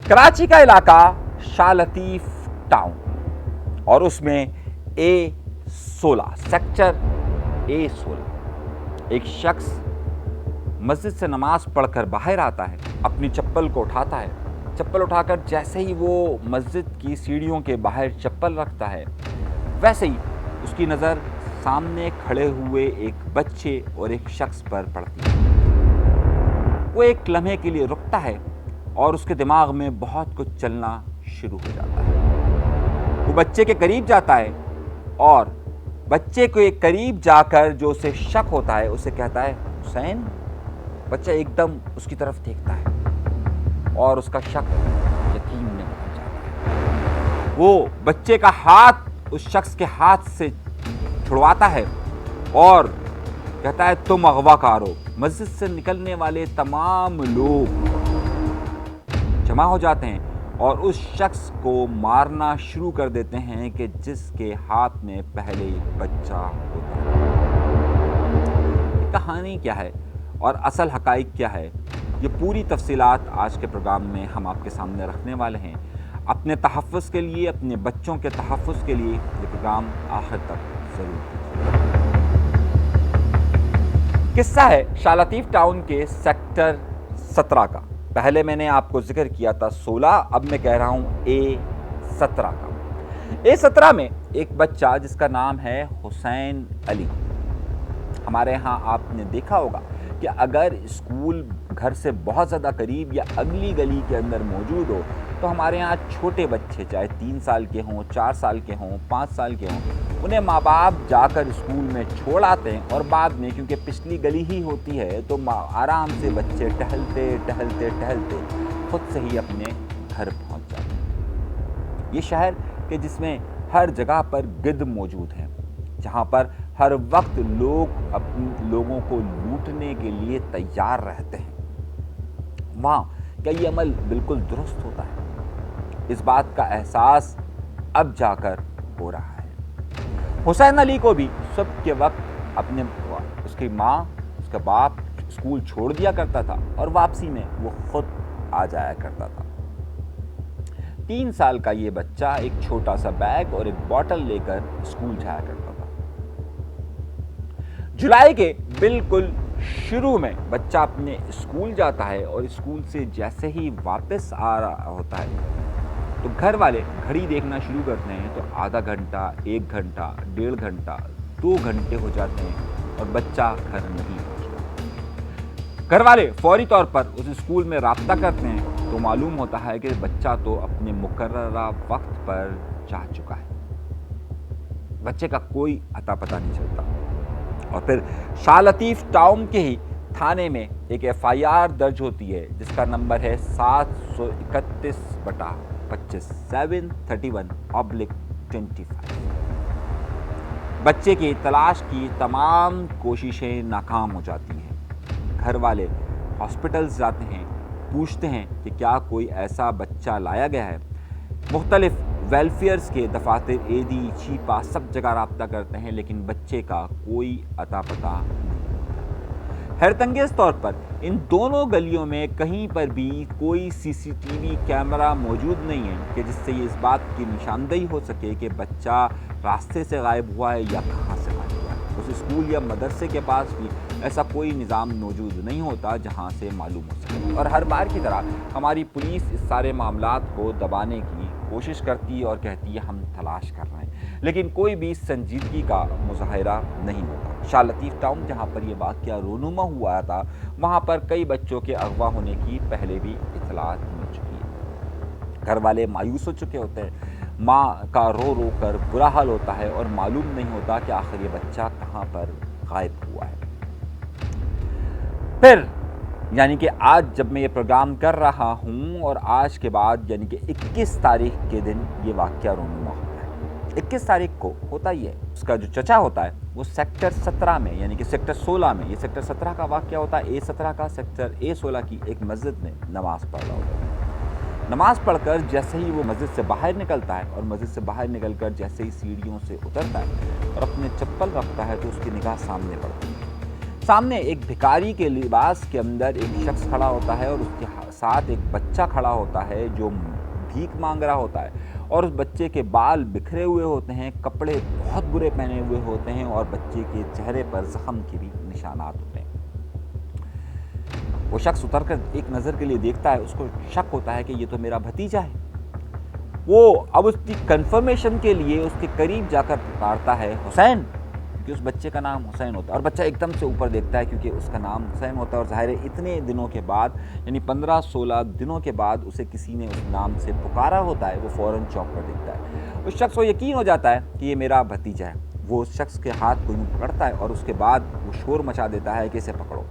कराची का इलाका शाह लतीफ टाउन और उसमें A16 सेक्टर A16 एक शख्स मस्जिद से नमाज पढ़कर बाहर आता है, अपनी चप्पल को उठाता है। चप्पल उठाकर जैसे ही वो मस्जिद की सीढ़ियों के बाहर चप्पल रखता है, वैसे ही उसकी नज़र सामने खड़े हुए एक बच्चे और एक शख्स पर पड़ती है। वो एक लम्हे के लिए रुकता है और उसके दिमाग में बहुत कुछ चलना शुरू हो जाता है। वो बच्चे के करीब जाता है और बच्चे के करीब जाकर जो उसे शक होता है उसे कहता है, हुसैन। बच्चा एकदम उसकी तरफ देखता है और उसका शक यकीन में बदल जाता है। वो बच्चे का हाथ उस शख्स के हाथ से छुड़वाता है और कहता है, तुम अगवाकार हो। मस्जिद से निकलने वाले तमाम लोग जमा हो जाते हैं और उस शख्स को मारना शुरू कर देते हैं कि जिसके हाथ में पहले बच्चा होता है। ये कहानी क्या है और असल हकाइक क्या है, ये पूरी तफसीलात आज के प्रोग्राम में हम आपके सामने रखने वाले हैं। अपने तहफ़्फ़ुज़ के लिए, अपने बच्चों के तहफ़्फ़ुज़ के लिए ये प्रोग्राम आखिर तक ज़रूर कीजिए। किस्सा है शाह लतीफ़ टाउन के सेक्टर 17 का। पहले मैंने आपको जिक्र किया था 16, अब मैं कह रहा हूँ A17 का। A17 में एक बच्चा जिसका नाम है हुसैन अली। हमारे यहाँ आपने देखा होगा कि अगर स्कूल घर से बहुत ज़्यादा करीब या अगली गली के अंदर मौजूद हो तो हमारे यहाँ छोटे बच्चे, चाहे 3 साल के हों, 4 साल के हों, 5 साल के हों, उन्हें माँ बाप जाकर स्कूल में छोड़ आते हैं और बाद में क्योंकि पिछली गली ही होती है तो आराम से बच्चे टहलते टहलते टहलते खुद से ही अपने घर पहुँच जाते हैं। ये शहर के जिसमें हर जगह पर गिद्ध मौजूद हैं, जहाँ पर हर वक्त लोग अपने लोगों को लूटने के लिए तैयार रहते हैं, वहाँ क्या ये अमल बिल्कुल दुरुस्त होता है? इस बात का एहसास अब जाकर हो रहा है। हुसैन अली को भी सुबह के वक्त अपने उसकी माँ, उसका बाप स्कूल छोड़ दिया करता था और वापसी में वो खुद आ जाया करता था। 3 साल का ये बच्चा एक छोटा सा बैग और एक बोतल लेकर स्कूल जाया करता था। जुलाई के बिल्कुल शुरू में बच्चा अपने स्कूल जाता है और स्कूल से जैसे ही वापस आ रहा होता है तो घर वाले घड़ी देखना शुरू करते हैं तो आधा घंटा, 1 घंटा, 1.5 घंटा, 2 घंटे हो जाते हैं और बच्चा घर नहीं पहुंचता। घर वाले फौरी तौर पर उस स्कूल में राब्ता करते हैं तो मालूम होता है कि बच्चा तो अपने मुकर्ररा वक्त पर जा चुका है। बच्चे का कोई अता पता नहीं चलता और फिर शाह लतीफ़ टाउन के ही थाने में एक FIR दर्ज होती है जिसका नंबर है 731/25 731/25। बच्चे की तलाश की तमाम कोशिशें नाकाम हो जाती हैं। घर वाले हॉस्पिटल्स जाते हैं, पूछते हैं कि क्या कोई ऐसा बच्चा लाया गया है। मुख्तलिफ वेलफेयर्स के दफातर, AD, चीपा सब जगह राब्ता करते हैं लेकिन बच्चे का कोई अता पता नहीं होता। हैरतंगेज तौर पर इन दोनों गलियों में कहीं पर भी कोई CCTV कैमरा मौजूद नहीं है कि जिससे ये इस बात की निशानदेही हो सके कि बच्चा रास्ते से गायब हुआ है या कहाँ से गायब हुआ है। उस स्कूल या मदरसे के पास भी ऐसा कोई निज़ाम मौजूद नहीं होता जहाँ से मालूम हो सके। और हर बार की तरह हमारी पुलिस इस सारे मामलात को दबाने की कोशिश करती है और कहती है हम तलाश कर रहे हैं, लेकिन कोई भी संजीदगी का मुजाहिरा नहीं होता। शाह लतीफ़ टाउन जहाँ पर यह वाक़या रोनुमा हुआ था वहाँ पर कई बच्चों के अगवा होने की पहले भी इतलात मिल चुकी है। घर वाले मायूस हो चुके होते हैं, माँ का रो रो कर बुरा हाल होता है और मालूम नहीं होता कि आखिर ये बच्चा कहाँ पर गायब हुआ है। फिर यानी कि आज जब मैं ये प्रोग्राम कर रहा हूँ और आज के बाद यानी कि 21 तारीख के दिन ये वाक़या रोनुमा होता है। 21 तारीख को होता ही है, उसका जो चचा होता है वो सेक्टर 17 में यानी कि सेक्टर 16 में, ये सेक्टर 17 का वाक़या होता है, A17 का सेक्टर A16 की एक मस्जिद में नमाज़ पढ़ रहा होता है। नमाज़ पढ़कर जैसे ही वो मस्जिद से बाहर निकलता है और मस्जिद से बाहर निकलकर जैसे ही सीढ़ियों से उतरता है और अपने चप्पल रखता है तो उसकी निगाह सामने पड़ती है। सामने एक भिखारी के लिबास के अंदर एक शख्स खड़ा होता है और उसके ساتھ ایک بچہ کھڑا ہوتا ہے جو بھیک مانگ رہا ہوتا ہے، اور اس بچے کے بال بکھرے ہوئے ہوتے ہیں، کپڑے بہت برے پہنے ہوئے ہوتے ہیں، اور بچے کے چہرے پر زخم کے بھی نشانات ہوتے ہیں۔ وہ شخص اتر کر ایک نظر کے لیے دیکھتا ہے، اس کو شک ہوتا ہے کہ یہ تو میرا بھتیجا ہے۔ وہ اب اس کی کنفرمیشن کے لیے اس کے قریب جا کر پکارتا ہے، حسین، کیونکہ اس بچے کا نام حسین ہوتا ہے، اور بچہ ایک دم سے اوپر دیکھتا ہے کیونکہ اس کا نام حسین ہوتا ہے، اور ظاہر ہے اتنے دنوں کے بعد، یعنی 15-16 دنوں کے بعد اسے کسی نے اس نام سے پکارا ہوتا ہے، وہ فوراً چونک کر دیکھتا ہے۔ اس شخص کو یقین ہو جاتا ہے کہ یہ میرا بھتیجا ہے۔ وہ اس شخص کے ہاتھ کو یوں پکڑتا ہے اور اس کے بعد وہ شور مچا دیتا ہے کہ اسے پکڑو۔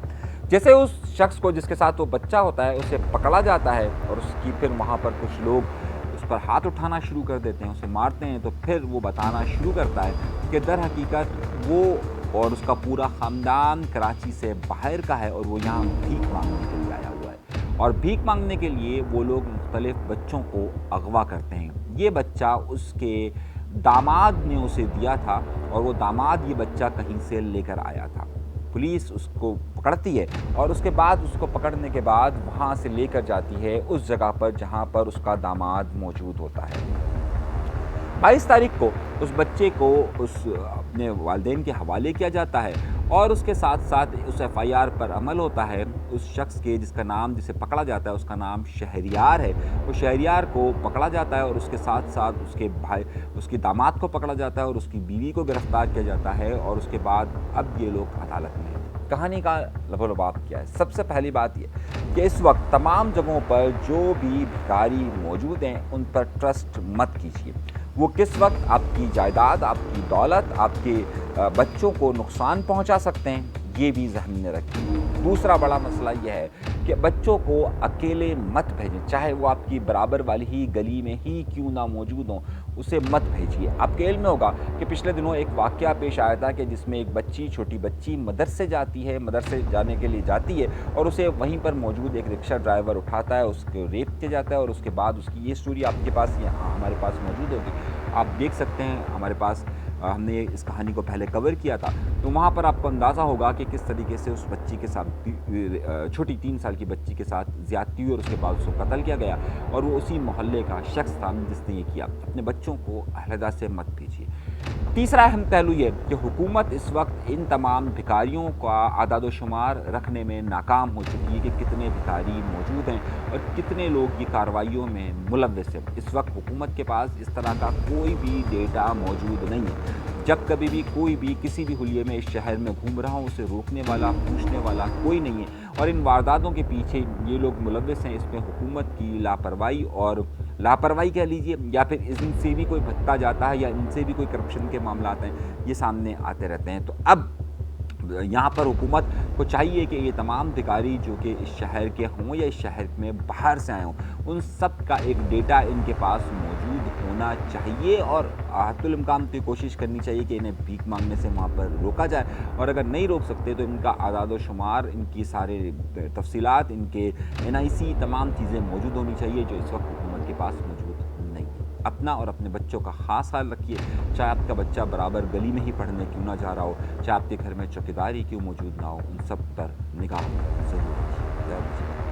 جیسے اس شخص کو جس کے ساتھ وہ بچہ ہوتا ہے اسے پکڑا جاتا ہے، اور اس کی پھر وہاں پر کچھ لوگ اس پر ہاتھ اٹھانا شروع کر دیتے ہیں، اسے مارتے ہیں، تو پھر وہ بتانا شروع کرتا ہے کہ در حقیقت وہ اور اس کا پورا خاندان کراچی سے باہر کا ہے، اور وہ یہاں بھیک مانگنے کے لیے آیا ہوا ہے، اور بھیک مانگنے کے لیے وہ لوگ مختلف بچوں کو اغوا کرتے ہیں۔ یہ بچہ اس کے داماد نے اسے دیا تھا، اور وہ داماد یہ بچہ کہیں سے لے کر آیا تھا۔ پولیس اس کو پکڑتی ہے، اور اس کے بعد اس کو پکڑنے کے بعد وہاں سے لے کر جاتی ہے اس جگہ پر جہاں پر اس کا داماد موجود ہوتا ہے۔ 22 تاریخ کو اس بچے کو اپنے والدین کے حوالے کیا جاتا ہے، اور اس کے ساتھ ساتھ اس ایف آئی آر پر عمل ہوتا ہے۔ اس شخص کے جسے پکڑا جاتا ہے اس کا نام شہریار ہے، وہ شہریار کو پکڑا جاتا ہے، اور اس کے ساتھ ساتھ اس کے داماد کو پکڑا جاتا ہے، اور اس کی بیوی کو گرفتار کیا جاتا ہے، اور اس کے بعد اب یہ لوگ عدالت میں ہیں۔ کہانی کا لب و لباب کیا ہے؟ سب سے پہلی بات یہ کہ اس وقت تمام جگہوں پر جو بھی بھکاری موجود ہیں ان پر ٹرسٹ مت کیجیے۔ وہ کس وقت آپ کی جائیداد، آپ کی دولت، آپ کے بچوں کو نقصان پہنچا سکتے ہیں، یہ بھی ذہن میں رکھیے۔ دوسرا بڑا مسئلہ یہ ہے کہ بچوں کو اکیلے مت بھیجیں، چاہے وہ آپ کی برابر والی ہی گلی میں ہی کیوں نہ موجود ہوں، اسے مت بھیجیے۔ آپ کے علم میں ہوگا کہ پچھلے دنوں ایک واقعہ پیش آیا تھا کہ جس میں ایک چھوٹی بچی مدرسے جانے کے لیے جاتی ہے، اور اسے وہیں پر موجود ایک رکشہ ڈرائیور اٹھاتا ہے، اس کو ریپ کیا جاتا ہے، اور اس کے بعد اس کی یہ سٹوری آپ کے پاس ہمارے پاس موجود ہوگی، آپ دیکھ سکتے ہیں۔ ہمارے پاس ہم نے اس کہانی کو پہلے کور کیا تھا، تو وہاں پر آپ کو اندازہ ہوگا کہ کس طریقے سے اس بچی کے ساتھ، چھوٹی 3 سال کی بچی کے ساتھ زیادتی ہوئی، اور اس کے بعد اس کو قتل کیا گیا، اور وہ اسی محلے کا شخص تھا جس نے یہ کیا۔ اپنے بچوں کو علیحدہ سے مت بھیجیے۔ تیسرا اہم پہلو یہ کہ حکومت اس وقت ان تمام بھکاریوں کا اعداد و شمار رکھنے میں ناکام ہو چکی ہے کہ کتنے بھکاری موجود ہیں اور کتنے لوگ یہ کارروائیوں میں ملوث ہیں۔ اس وقت حکومت کے پاس اس طرح کا کوئی بھی ڈیٹا موجود نہیں ہے۔ جب کبھی بھی کوئی بھی کسی بھی حلیے میں اس شہر میں گھوم رہا ہوں، اسے روکنے والا، پوچھنے والا کوئی نہیں ہے، اور ان وارداتوں کے پیچھے یہ لوگ ملوث ہیں۔ اس میں حکومت کی لاپرواہی کہہ لیجیے، یا پھر ان سے بھی کوئی بھٹکا جاتا ہے، یا ان سے بھی کوئی کرپشن کے معاملات ہیں، یہ سامنے آتے رہتے ہیں۔ تو اب یہاں پر حکومت کو چاہیے کہ یہ تمام بھکاری جو کہ اس شہر کے ہوں یا اس شہر میں باہر سے آئے ہوں، ان سب کا ایک ڈیٹا ان کے پاس موجود ہونا چاہیے، اور حتی الامکان کی کوشش کرنی چاہیے کہ انہیں بھیک مانگنے سے وہاں پر روکا جائے، اور اگر نہیں روک سکتے تو ان کا اعداد و شمار، ان کی سارے تفصیلات، ان کے NIC، تمام چیزیں موجود ہونی چاہیے جو اس وقت حکومت کے پاس موجود نہیں ہے۔ اپنا اور اپنے بچوں کا خاص خیال رکھیے، چاہے آپ کا بچہ برابر گلی میں ہی پڑھنے کیوں نہ جا رہا ہو، چاہے آپ کے گھر میں چوکیداری کیوں موجود نہ ہو، ان سب پر نگاہ ضرور رکھیے۔